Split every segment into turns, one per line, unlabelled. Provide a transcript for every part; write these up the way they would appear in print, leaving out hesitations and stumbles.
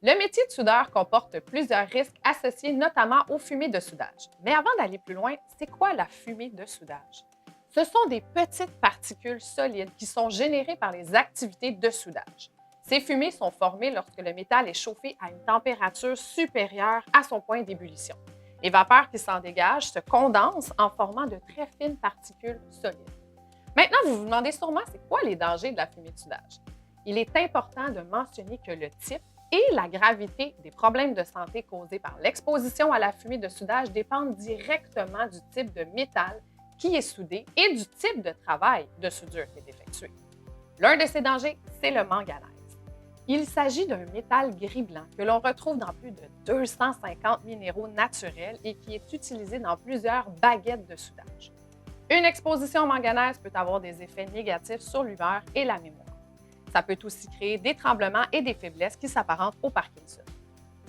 Le métier de soudeur comporte plusieurs risques associés notamment aux fumées de soudage. Mais avant d'aller plus loin, c'est quoi la fumée de soudage? Ce sont des petites particules solides qui sont générées par les activités de soudage. Ces fumées sont formées lorsque le métal est chauffé à une température supérieure à son point d'ébullition. Les vapeurs qui s'en dégagent se condensent en formant de très fines particules solides. Maintenant, vous vous demandez sûrement c'est quoi les dangers de la fumée de soudage. Il est important de mentionner que le type et la gravité des problèmes de santé causés par l'exposition à la fumée de soudage dépendent directement du type de métal qui est soudé et du type de travail de soudure qui est effectué. L'un de ces dangers, c'est le manganèse. Il s'agit d'un métal gris-blanc que l'on retrouve dans plus de 250 minéraux naturels et qui est utilisé dans plusieurs baguettes de soudage. Une exposition au manganèse peut avoir des effets négatifs sur l'humeur et la mémoire. Ça peut aussi créer des tremblements et des faiblesses qui s'apparentent au Parkinson.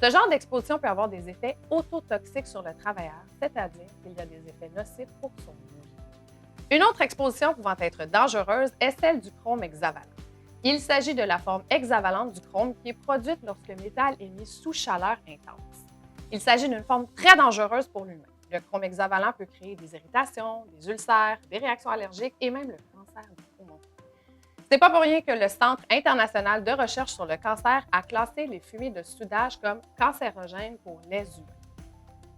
Ce genre d'exposition peut avoir des effets autotoxiques sur le travailleur, c'est-à-dire qu'il y a des effets nocifs pour son vie. Une autre exposition pouvant être dangereuse est celle du chrome hexavalent. Il s'agit de la forme hexavalente du chrome qui est produite lorsque le métal est mis sous chaleur intense. Il s'agit d'une forme très dangereuse pour l'humain. Le chrome hexavalent peut créer des irritations, des ulcères, des réactions allergiques et même le cancer du poumon. C'est pas pour rien que le Centre international de recherche sur le cancer a classé les fumées de soudage comme cancérogènes pour les humains.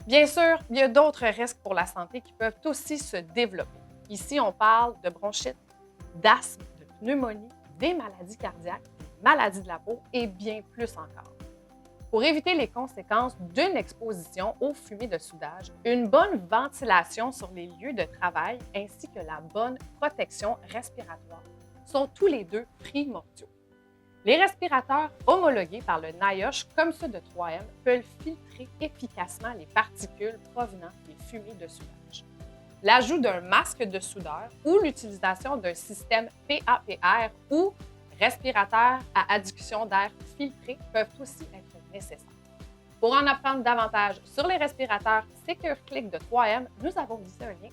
Bien sûr, il y a d'autres risques pour la santé qui peuvent aussi se développer. Ici, on parle de bronchite, d'asthme, de pneumonie, des maladies cardiaques, des maladies de la peau et bien plus encore. Pour éviter les conséquences d'une exposition aux fumées de soudage, une bonne ventilation sur les lieux de travail ainsi que la bonne protection respiratoire sont tous les deux primordiaux. Les respirateurs homologués par le NIOSH, comme ceux de 3M, peuvent filtrer efficacement les particules provenant des fumées de soudage. L'ajout d'un masque de soudeur ou l'utilisation d'un système PAPR ou respirateur à adduction d'air filtré peuvent aussi être nécessaires. Pour en apprendre davantage sur les respirateurs SecureClick de 3M, nous avons glissé un lien